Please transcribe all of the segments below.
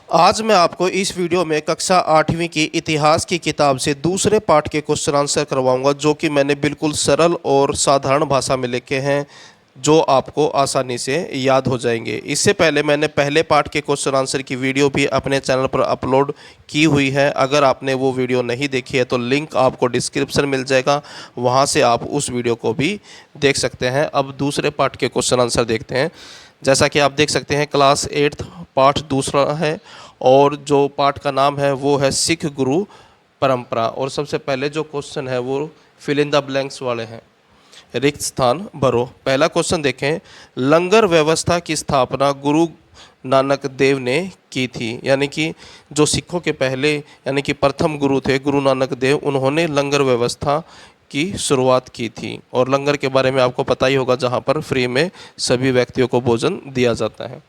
आज मैं आपको इस वीडियो में कक्षा 8वीं की इतिहास की किताब से दूसरे पार्ट के क्वेश्चन आंसर करवाऊंगा, जो कि मैंने बिल्कुल सरल और साधारण भाषा में लिखे हैं, जो आपको आसानी से याद हो जाएंगे। इससे पहले मैंने पहले पार्ट के क्वेश्चन आंसर की वीडियो भी अपने चैनल पर अपलोड की हुई है। अगर आपने वो वीडियो नहीं देखी है तो लिंक आपको डिस्क्रिप्शन मिल जाएगा, वहाँ से आप उस वीडियो को भी देख सकते हैं। अब दूसरे पार्ट के क्वेश्चन आंसर देखते हैं। जैसा कि आप देख सकते हैं, क्लास 8 पाठ दूसरा है और जो पाठ का नाम है वो है सिख गुरु परंपरा। और सबसे पहले जो क्वेश्चन है वो फिल इन द ब्लैंक्स वाले हैं, रिक्त स्थान भरो। पहला क्वेश्चन देखें, लंगर व्यवस्था की स्थापना गुरु नानक देव ने की थी। यानी कि जो सिखों के पहले यानी कि प्रथम गुरु थे गुरु नानक देव, उन्होंने लंगर व्यवस्था की शुरुआत की थी। और लंगर के बारे में आपको पता ही होगा, जहाँ पर फ्री में सभी व्यक्तियों को भोजन दिया जाता है।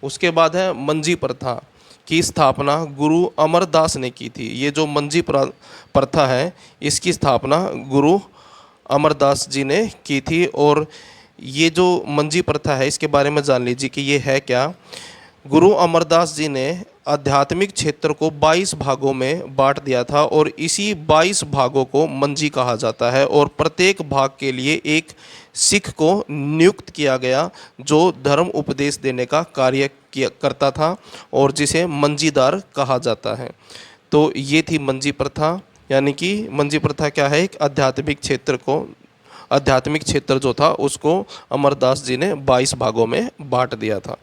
उसके बाद है मंजी प्रथा की स्थापना गुरु अमरदास ने की थी। ये जो मंजी प्रथा है, इसकी स्थापना गुरु अमरदास जी ने की थी। और ये जो मंजी प्रथा है, इसके बारे में जान लीजिए कि ये है क्या। गुरु अमरदास जी ने आध्यात्मिक क्षेत्र को 22 भागों में बांट दिया था और इसी 22 भागों को मंजी कहा जाता है। और प्रत्येक भाग के लिए एक सिख को नियुक्त किया गया, जो धर्म उपदेश देने का कार्य करता था और जिसे मंजीदार कहा जाता है। तो ये थी मंजी प्रथा। यानी कि मंजी प्रथा क्या है, एक आध्यात्मिक क्षेत्र जो था उसको अमरदास जी ने 22 भागों में बांट दिया था।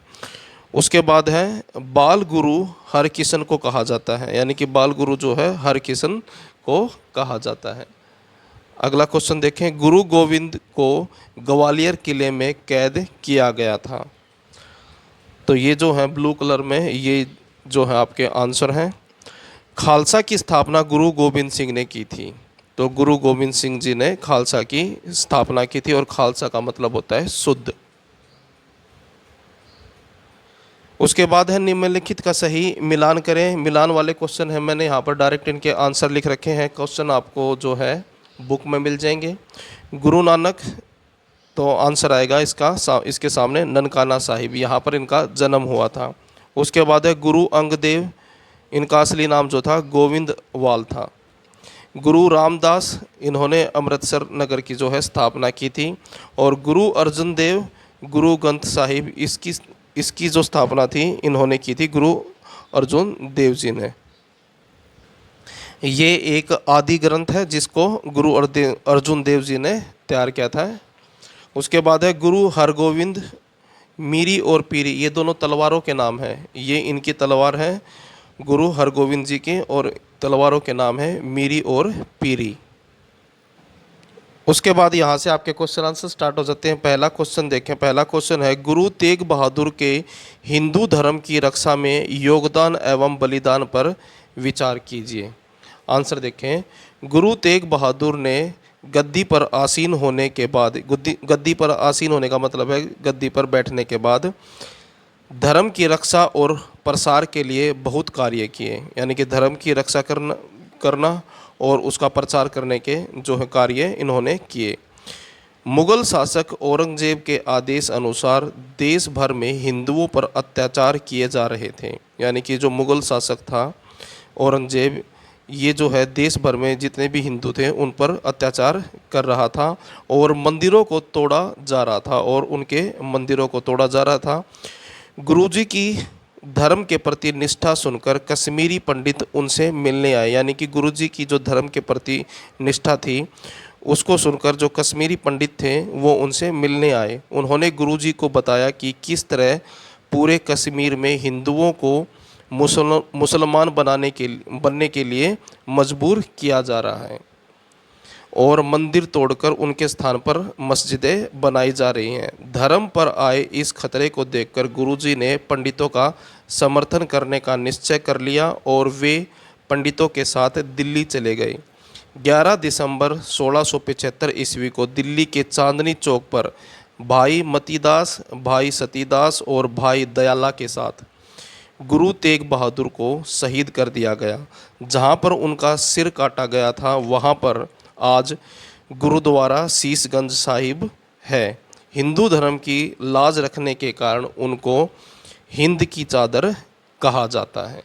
उसके बाद है बाल गुरु हरकिशन को कहा जाता है। यानी कि बाल गुरु जो है हरकिशन को कहा जाता है। अगला क्वेश्चन देखें, गुरु गोविंद को ग्वालियर किले में कैद किया गया था। तो ये जो है ब्लू कलर में, ये जो है आपके आंसर हैं। खालसा की स्थापना गुरु गोविंद सिंह ने की थी। तो गुरु गोविंद सिंह जी ने खालसा की स्थापना की थी और खालसा का मतलब होता है शुद्ध। उसके बाद है निम्नलिखित का सही मिलान करें। मिलान वाले क्वेश्चन है, मैंने यहाँ पर डायरेक्ट इनके आंसर लिख रखे हैं। क्वेश्चन आपको जो है बुक में मिल जाएंगे। गुरु नानक, तो आंसर आएगा इसके सामने ननकाना साहिब, यहाँ पर इनका जन्म हुआ था। उसके बाद है गुरु अंगदेव, इनका असली नाम जो था गोविंद वाल था। गुरु रामदास, इन्होंने अमृतसर नगर की जो है स्थापना की थी। और गुरु अर्जुन देव, गुरु ग्रंथ साहिब, इसकी जो स्थापना थी इन्होंने की थी गुरु अर्जुन देव जी ने। ये एक आदि ग्रंथ है जिसको गुरु अर्जुन देव जी ने तैयार किया था। उसके बाद है गुरु हरगोविंद, मीरी और पीरी, ये दोनों तलवारों के नाम हैं। ये इनकी तलवार है गुरु हरगोविंद जी की, और तलवारों के नाम है मीरी और पीरी। उसके बाद यहाँ से आपके क्वेश्चन आंसर स्टार्ट हो जाते हैं। पहला क्वेश्चन देखें। पहला क्वेश्चन है, गुरु तेग बहादुर के हिंदू धर्म की रक्षा में योगदान एवं बलिदान पर विचार कीजिए। आंसर देखें, गुरु तेग बहादुर ने गद्दी पर आसीन होने के बाद, गद्दी पर आसीन होने का मतलब है गद्दी पर बैठने के बाद, धर्म की रक्षा और प्रसार के लिए बहुत कार्य किए। यानी कि धर्म की रक्षा करना और उसका प्रचार करने के जो है कार्य इन्होंने किए। मुगल शासक औरंगजेब के आदेश अनुसार देश भर में हिंदुओं पर अत्याचार किए जा रहे थे। यानी कि जो मुगल शासक था औरंगजेब, ये जो है देश भर में जितने भी हिंदू थे उन पर अत्याचार कर रहा था और मंदिरों को तोड़ा जा रहा था गुरुजी की धर्म के प्रति निष्ठा सुनकर कश्मीरी पंडित उनसे मिलने आए। यानी कि गुरुजी की जो धर्म के प्रति निष्ठा थी उसको सुनकर जो कश्मीरी पंडित थे वो उनसे मिलने आए। उन्होंने गुरुजी को बताया कि किस तरह पूरे कश्मीर में हिंदुओं को मुसलमान बनने के लिए मजबूर किया जा रहा है और मंदिर तोड़कर उनके स्थान पर मस्जिदें बनाई जा रही हैं। धर्म पर आए इस खतरे को देखकर गुरुजी ने पंडितों का समर्थन करने का निश्चय कर लिया और वे पंडितों के साथ दिल्ली चले गए। 11 दिसंबर 1675 ईस्वी को दिल्ली के चांदनी चौक पर भाई मतीदास, भाई सतीदास और भाई दयाला के साथ गुरु तेग बहादुर को शहीद कर दिया गया। जहाँ पर उनका सिर काटा गया था वहाँ पर आज गुरुद्वारा शीशगंज साहिब है। हिंदू धर्म की लाज रखने के कारण उनको हिंद की चादर कहा जाता है।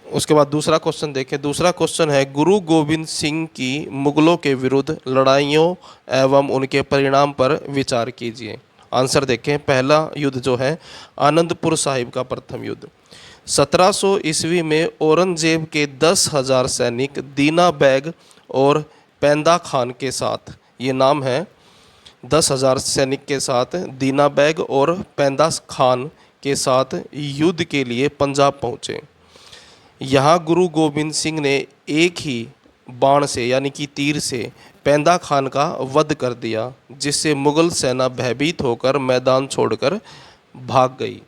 उसके बाद दूसरा क्वेश्चन देखें। दूसरा क्वेश्चन है, गुरु गोविंद सिंह की मुगलों के विरुद्ध लड़ाइयों एवं उनके परिणाम पर विचार कीजिए। आंसर देखें। पहला युद्ध जो है आनंदपुर साहिब का प्रथम युद्ध। 1700 ईस्वी में औरंगजेब के 10,000 सैनिक दीना बैग और पेंदा खान के साथ, ये नाम है, 10,000 सैनिक के साथ दीना बैग और पेंदा खान के साथ युद्ध के लिए पंजाब पहुँचे। यहाँ गुरु गोबिंद सिंह ने एक ही बाण से यानी कि तीर से पेंदा खान का वध कर दिया, जिससे मुगल सेना भयभीत होकर मैदान छोड़कर भाग गई।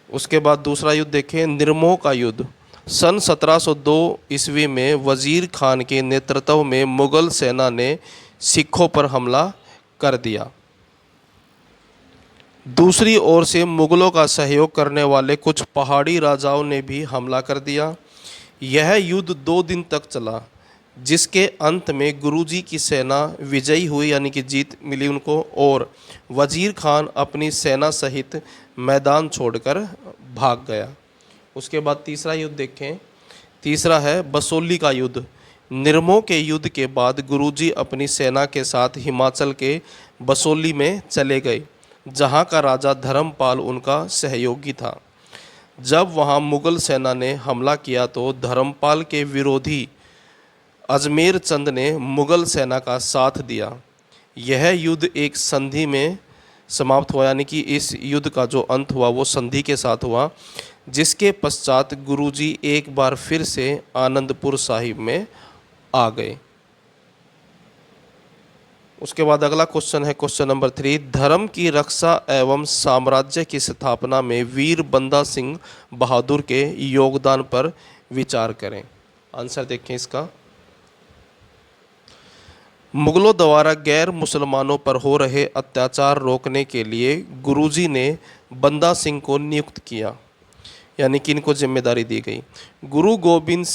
उसके बाद दूसरा युद्ध देखें, निर्मोह का युद्ध। सन 1702 ईस्वी में वजीर खान के नेतृत्व में मुगल सेना ने सिखों पर हमला कर दिया। दूसरी ओर से मुगलों का सहयोग करने वाले कुछ पहाड़ी राजाओं ने भी हमला कर दिया। यह युद्ध 2 दिन तक चला, जिसके अंत में गुरुजी की सेना विजयी हुई, यानी कि जीत मिली उनको, और वजीर खान अपनी सेना सहित मैदान छोड़कर भाग गया। उसके बाद तीसरा युद्ध देखें। तीसरा है बसोली का युद्ध। निर्मोह के युद्ध के बाद गुरुजी अपनी सेना के साथ हिमाचल के बसोली में चले गए, जहाँ का राजा धर्मपाल उनका सहयोगी था। जब वहाँ मुगल सेना ने हमला किया तो धर्मपाल के विरोधी अजमेर चंद ने मुगल सेना का साथ दिया। यह युद्ध एक संधि में समाप्त हुआ, यानी कि इस युद्ध का जो अंत हुआ वो संधि के साथ हुआ, जिसके पश्चात गुरुजी एक बार फिर से आनंदपुर साहिब में आ गए। उसके बाद अगला क्वेश्चन है क्वेश्चन नंबर 3, धर्म की रक्षा एवं साम्राज्य की स्थापना में वीर बंदा सिंह बहादुर के योगदान पर विचार करें। आंसर देखें इसका। मुगलों द्वारा गैर मुसलमानों पर हो रहे अत्याचार रोकने के लिए गुरुजी ने बंदा सिंह को नियुक्त किया, यानी कि इनको जिम्मेदारी दी गई। गुरु गोबिंद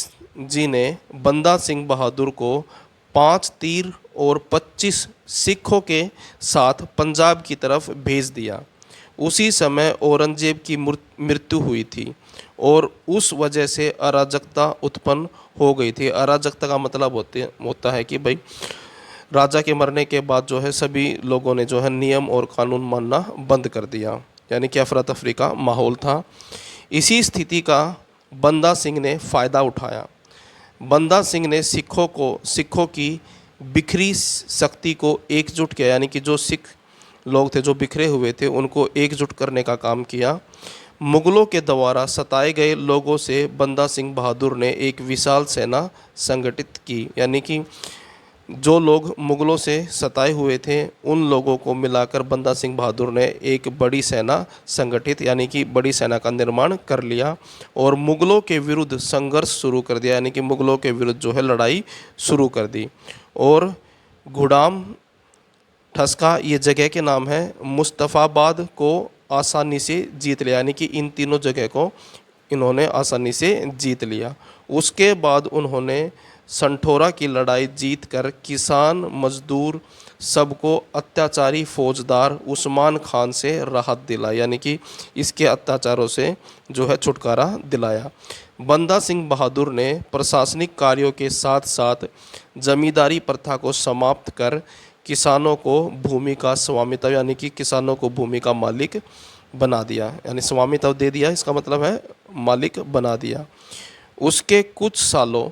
जी ने बंदा सिंह बहादुर को 5 तीर और 25 सिखों के साथ पंजाब की तरफ भेज दिया। उसी समय औरंगजेब की मृत्यु हुई थी और उस वजह से अराजकता उत्पन्न हो गई थी। अराजकता का मतलब होता है कि भाई राजा के मरने के बाद जो है सभी लोगों ने जो है नियम और कानून मानना बंद कर दिया, यानी कि अफरा तफरी का माहौल था। इसी स्थिति का बंदा सिंह ने फ़ायदा उठाया। बंदा सिंह ने सिखों की बिखरी शक्ति को एकजुट किया, यानी कि जो सिख लोग थे जो बिखरे हुए थे उनको एकजुट करने का काम किया। मुगलों के द्वारा सताए गए लोगों से बंदा सिंह बहादुर ने एक विशाल सेना संगठित की, यानी कि जो लोग मुगलों से सताए हुए थे उन लोगों को मिलाकर बंदा सिंह बहादुर ने एक बड़ी सेना संगठित, यानी कि बड़ी सेना का निर्माण कर लिया और मुगलों के विरुद्ध संघर्ष शुरू कर दिया, यानी कि मुगलों के विरुद्ध जो है लड़ाई शुरू कर दी। और गुडाम ठसका ये जगह के नाम है, मुस्तफ़ाबाद को आसानी से जीत लिया, यानी कि इन तीनों जगह को इन्होंने आसानी से जीत लिया। उसके बाद उन्होंने संठोरा की लड़ाई जीतकर किसान मजदूर सबको अत्याचारी फौजदार उस्मान खान से राहत दिलाई, यानी कि इसके अत्याचारों से जो है छुटकारा दिलाया। बंदा सिंह बहादुर ने प्रशासनिक कार्यों के साथ साथ जमींदारी प्रथा को समाप्त कर किसानों को भूमि का स्वामित्व, यानी कि किसानों को भूमि का मालिक बना दिया, यानी स्वामित्व दे दिया, इसका मतलब है मालिक बना दिया। उसके कुछ सालों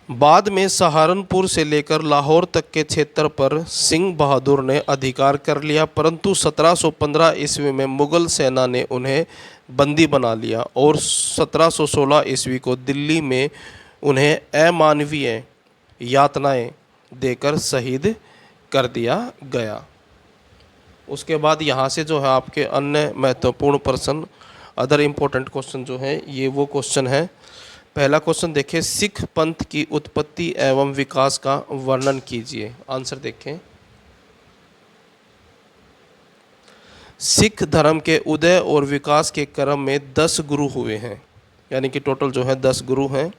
बाद में सहारनपुर से लेकर लाहौर तक के क्षेत्र पर सिंह बहादुर ने अधिकार कर लिया, परंतु 1715 ईस्वी में मुगल सेना ने उन्हें बंदी बना लिया और 1716 ईस्वी को दिल्ली में उन्हें अमानवीय यातनाएं देकर शहीद कर दिया गया। उसके बाद यहाँ से जो है आपके अन्य महत्वपूर्ण प्रश्न, अदर इम्पोर्टेंट क्वेश्चन जो है ये वो क्वेश्चन है। पहला क्वेश्चन देखें, सिख पंथ की उत्पत्ति एवं विकास का वर्णन कीजिए। आंसर देखें। सिख धर्म के उदय और विकास के क्रम में 10 गुरु हुए हैं, यानी कि टोटल जो है 10 गुरु हैं।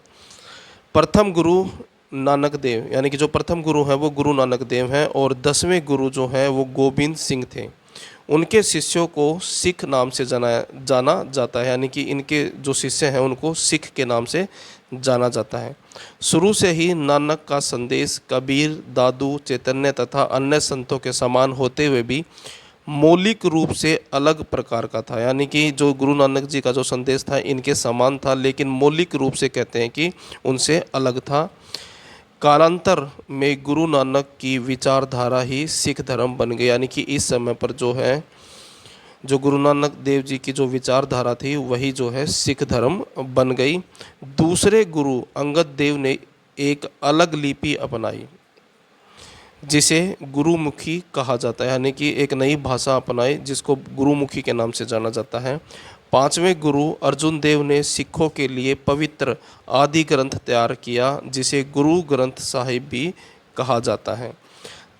प्रथम गुरु नानक देव, यानी कि जो प्रथम गुरु हैं वो गुरु नानक देव हैं, और 10वें गुरु जो हैं वो गोबिंद सिंह थे। उनके शिष्यों को सिख नाम से जाना जाता है, यानी कि इनके जो शिष्य हैं उनको सिख के नाम से जाना जाता है। शुरू से ही नानक का संदेश कबीर, दादू, चैतन्य तथा अन्य संतों के समान होते हुए भी मौलिक रूप से अलग प्रकार का था, यानी कि जो गुरु नानक जी का जो संदेश था इनके समान था, लेकिन मौलिक रूप से कहते हैं कि उनसे अलग था। कालांतर में गुरु नानक की विचारधारा ही सिख धर्म बन गई, यानी कि इस समय पर जो है जो गुरु नानक देव जी की जो विचारधारा थी वही जो है सिख धर्म बन गई। दूसरे गुरु अंगद देव ने एक अलग लिपि अपनाई जिसे गुरुमुखी कहा जाता है, यानी कि एक नई भाषा अपनाई जिसको गुरुमुखी के नाम से जाना जाता है। पांचवें गुरु अर्जुन देव ने सिखों के लिए पवित्र आदि ग्रंथ तैयार किया जिसे गुरु ग्रंथ साहिब भी कहा जाता है।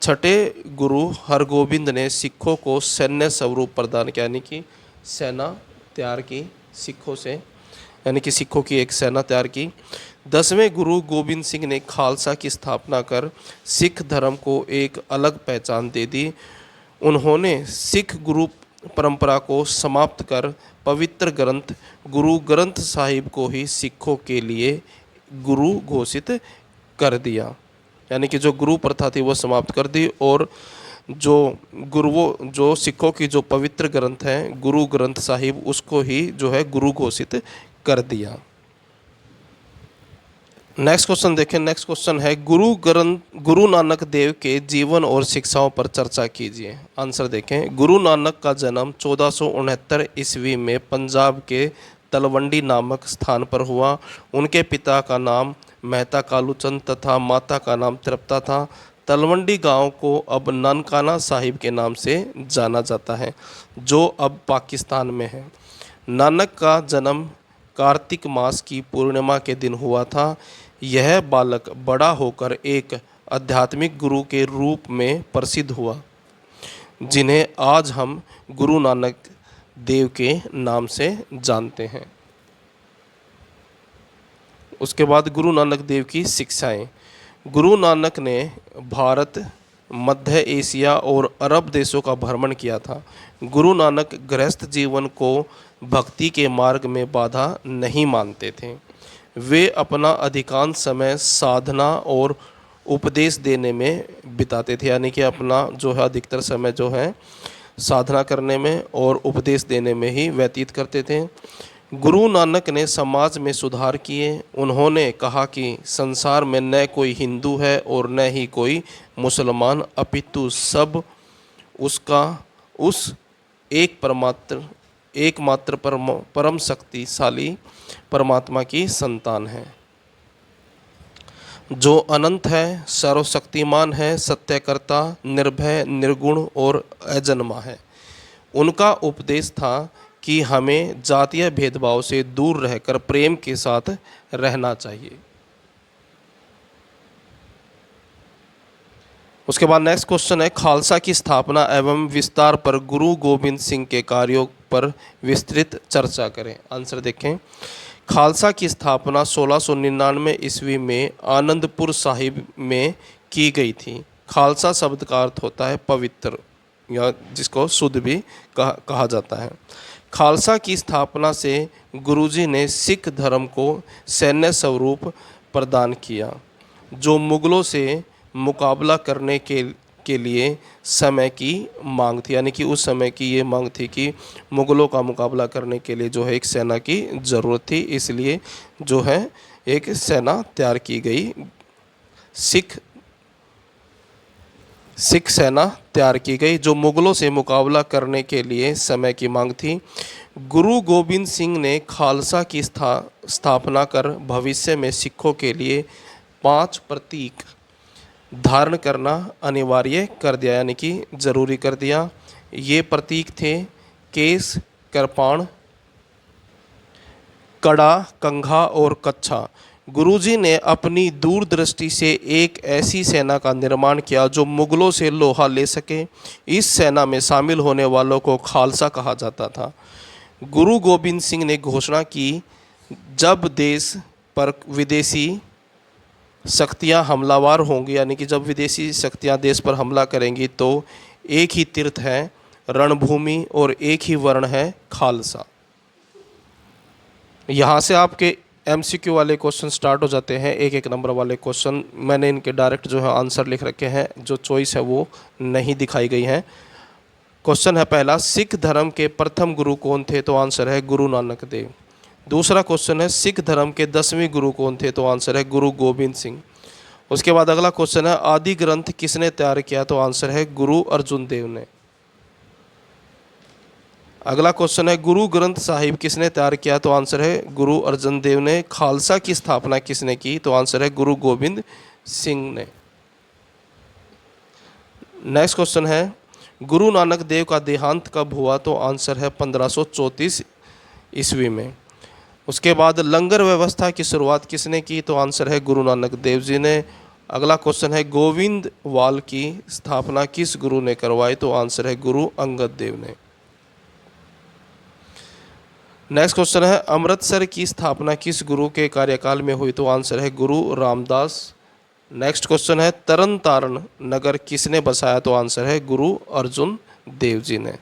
छठे गुरु हरगोबिंद ने सिखों को सैन्य स्वरूप प्रदान किया, यानी कि सेना तैयार की सिखों से, यानी कि सिखों की एक सेना तैयार की। 10वें गुरु गोबिंद सिंह ने खालसा की स्थापना कर सिख धर्म को एक अलग पहचान दे दी। उन्होंने सिख गुरु परंपरा को समाप्त कर पवित्र ग्रंथ गुरु ग्रंथ साहिब को ही सिखों के लिए गुरु घोषित कर दिया, यानी कि जो गुरु प्रथा थी वो समाप्त कर दी, और जो सिखों की जो पवित्र ग्रंथ है गुरु ग्रंथ साहिब उसको ही जो है गुरु घोषित कर दिया। नेक्स्ट क्वेश्चन देखें। नेक्स्ट क्वेश्चन है गुरु नानक देव के जीवन और शिक्षाओं पर चर्चा कीजिए। आंसर देखें। गुरु नानक का जन्म 1469 ईस्वी में पंजाब के तलवंडी नामक स्थान पर हुआ। उनके पिता का नाम मेहता कालूचंद तथा माता का नाम तृप्ता था। तलवंडी गांव को अब ननकाना साहिब के नाम से जाना जाता है जो अब पाकिस्तान में है। नानक का जन्म कार्तिक मास की पूर्णिमा के दिन हुआ था। यह बालक बड़ा होकर एक आध्यात्मिक गुरु के रूप में प्रसिद्ध हुआ जिन्हें आज हम गुरु नानक देव के नाम से जानते हैं। उसके बाद गुरु नानक देव की शिक्षाएं। गुरु नानक ने भारत, मध्य एशिया और अरब देशों का भ्रमण किया था। गुरु नानक गृहस्थ जीवन को भक्ति के मार्ग में बाधा नहीं मानते थे। वे अपना अधिकांश समय साधना और उपदेश देने में बिताते थे, यानी कि अपना जो है अधिकतर समय जो है साधना करने में और उपदेश देने में ही व्यतीत करते थे। गुरु नानक ने समाज में सुधार किए। उन्होंने कहा कि संसार में न कोई हिंदू है और न ही कोई मुसलमान, अपितु सब उस एकमात्र परम शक्तिशाली परमात्मा की संतान है जो अनंत है, सर्वशक्तिमान है, सत्यकर्ता, निर्भय, निर्गुण और अजन्मा है। उनका उपदेश था कि हमें जातीय भेदभाव से दूर रहकर प्रेम के साथ रहना चाहिए। उसके बाद नेक्स्ट क्वेश्चन है। खालसा की स्थापना एवं विस्तार पर गुरु गोबिंद सिंह के कार्यों पर विस्तृत चर्चा करें। आंसर देखें। खालसा की स्थापना 1699 ईस्वी में आनंदपुर साहिब में की गई थी। खालसा शब्द का अर्थ होता है पवित्र, या जिसको शुद्ध भी कहा जाता है। खालसा की स्थापना से गुरुजी ने सिख धर्म को सैन्य स्वरूप प्रदान किया जो मुगलों से मुकाबला करने के लिए समय की मांग थी, यानी कि उस समय की ये मांग थी कि मुगलों का मुकाबला करने के लिए जो है एक सेना की ज़रूरत थी, इसलिए जो है एक सेना तैयार की गई। सिख सेना तैयार की गई जो मुगलों से मुकाबला करने के लिए समय की मांग थी। गुरु गोबिंद सिंह ने खालसा की स्थापना कर भविष्य में सिखों के लिए 5 प्रतीक धारण करना अनिवार्य कर दिया, यानी कि जरूरी कर दिया। ये प्रतीक थे केस, कृपाण, कड़ा, कंघा और कच्छा। गुरुजी ने अपनी दूरदृष्टि से एक ऐसी सेना का निर्माण किया जो मुगलों से लोहा ले सके। इस सेना में शामिल होने वालों को खालसा कहा जाता था। गुरु गोबिंद सिंह ने घोषणा की, जब देश पर विदेशी शक्तियां हमलावर होंगी, यानी कि जब विदेशी शक्तियां देश पर हमला करेंगी, तो एक ही तीर्थ है रणभूमि और एक ही वर्ण है खालसा। यहाँ से आपके एमसीक्यू वाले क्वेश्चन स्टार्ट हो जाते हैं, एक एक नंबर वाले क्वेश्चन। मैंने इनके डायरेक्ट जो है आंसर लिख रखे हैं, जो चॉइस है वो नहीं दिखाई गई है। क्वेश्चन है पहला, सिख धर्म के प्रथम गुरु कौन थे? तो आंसर है गुरु नानक देव। दूसरा क्वेश्चन है, सिख धर्म के 10वें गुरु कौन थे? तो आंसर है गुरु गोबिंद सिंह। उसके बाद अगला क्वेश्चन है, आदि ग्रंथ किसने तैयार किया? तो आंसर है गुरु अर्जुन देव ने। अगला क्वेश्चन है, गुरु ग्रंथ साहिब किसने तैयार किया? तो आंसर है गुरु अर्जन देव ने। खालसा की स्थापना किसने की? तो आंसर है गुरु गोबिंद सिंह ने। नेक्स्ट क्वेश्चन है, गुरु नानक देव का देहांत कब हुआ? तो आंसर है 1534 ईस्वी में। उसके बाद लंगर व्यवस्था की शुरुआत किसने की? तो आंसर है गुरु नानक देव जी ने। अगला क्वेश्चन है, गोविंद वाल की स्थापना किस गुरु ने करवाई? तो आंसर है गुरु अंगद देव ने। नेक्स्ट क्वेश्चन है, अमृतसर की स्थापना किस गुरु के कार्यकाल में हुई? तो आंसर है गुरु रामदास। नेक्स्ट क्वेश्चन है, तरन तारण नगर किसने बसाया? तो आंसर है गुरु अर्जुन देव जी ने।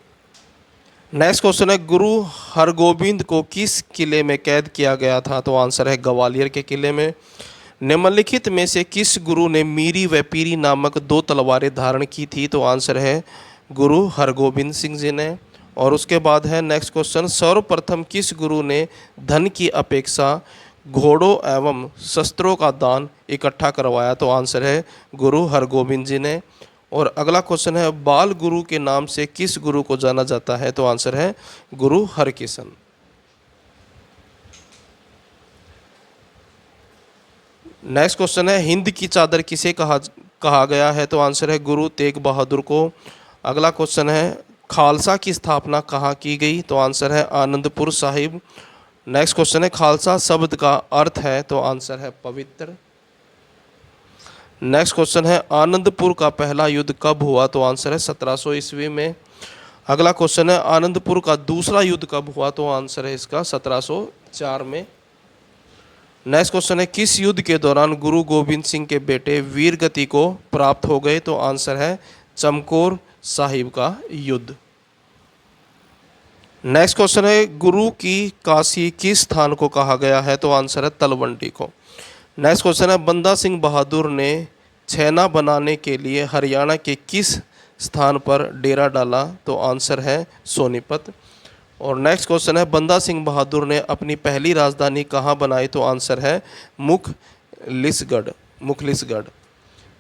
नेक्स्ट क्वेश्चन है, गुरु हरगोबिंद को किस किले में कैद किया गया था? तो आंसर है ग्वालियर के किले में। निम्नलिखित में से किस गुरु ने मीरी व पीरी नामक 2 तलवारें धारण की थी? तो आंसर है गुरु हरगोबिंद सिंह जी ने। और उसके बाद है नेक्स्ट क्वेश्चन, सर्वप्रथम किस गुरु ने धन की अपेक्षा घोड़ों एवं शस्त्रों का दान इकट्ठा करवाया? तो आंसर है गुरु हरगोबिंद जी ने। और अगला क्वेश्चन है, बाल गुरु के नाम से किस गुरु को जाना जाता है? तो आंसर है गुरु हरकिशन। नेक्स्ट क्वेश्चन है, हिंद की चादर किसे कहा गया है? तो आंसर है गुरु तेग बहादुर को। अगला क्वेश्चन है, खालसा की स्थापना कहाँ की गई? तो आंसर है आनंदपुर साहिब। नेक्स्ट क्वेश्चन है, खालसा शब्द का अर्थ है? तो आंसर है पवित्र। नेक्स्ट क्वेश्चन है, आनंदपुर का पहला युद्ध कब हुआ? तो आंसर है 1700 ईस्वी में। अगला क्वेश्चन है, आनंदपुर का दूसरा युद्ध कब हुआ? तो आंसर है इसका 1704 में। नेक्स्ट क्वेश्चन है, किस युद्ध के दौरान गुरु गोबिंद सिंह के बेटे वीर गति को प्राप्त हो गए? तो आंसर है चमकौर साहिब का युद्ध। नेक्स्ट क्वेश्चन है, गुरु की काशी किस स्थान को कहा गया है? तो आंसर है तलवंडी को। नेक्स्ट क्वेश्चन है, बंदा सिंह बहादुर ने छैना बनाने के लिए हरियाणा के किस स्थान पर डेरा डाला? तो आंसर है सोनीपत। और नेक्स्ट क्वेश्चन है, बंदा सिंह बहादुर ने अपनी पहली राजधानी कहाँ बनाई? तो आंसर है मुखलिसगढ़।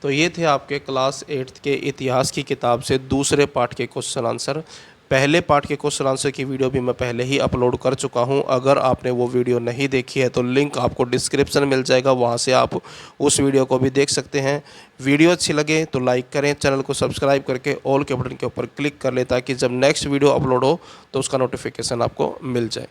तो ये थे आपके क्लास 8 के इतिहास की किताब से दूसरे पार्ट के क्वेश्चन आंसर। पहले पार्ट के क्वेश्चन आंसर की वीडियो भी मैं पहले ही अपलोड कर चुका हूं। अगर आपने वो वीडियो नहीं देखी है तो लिंक आपको डिस्क्रिप्शन मिल जाएगा, वहां से आप उस वीडियो को भी देख सकते हैं। वीडियो अच्छी लगे तो लाइक करें, चैनल को सब्सक्राइब करके ऑल के बटन के ऊपर क्लिक कर लें ताकि जब नेक्स्ट वीडियो अपलोड हो तो उसका नोटिफिकेशन आपको मिल जाए।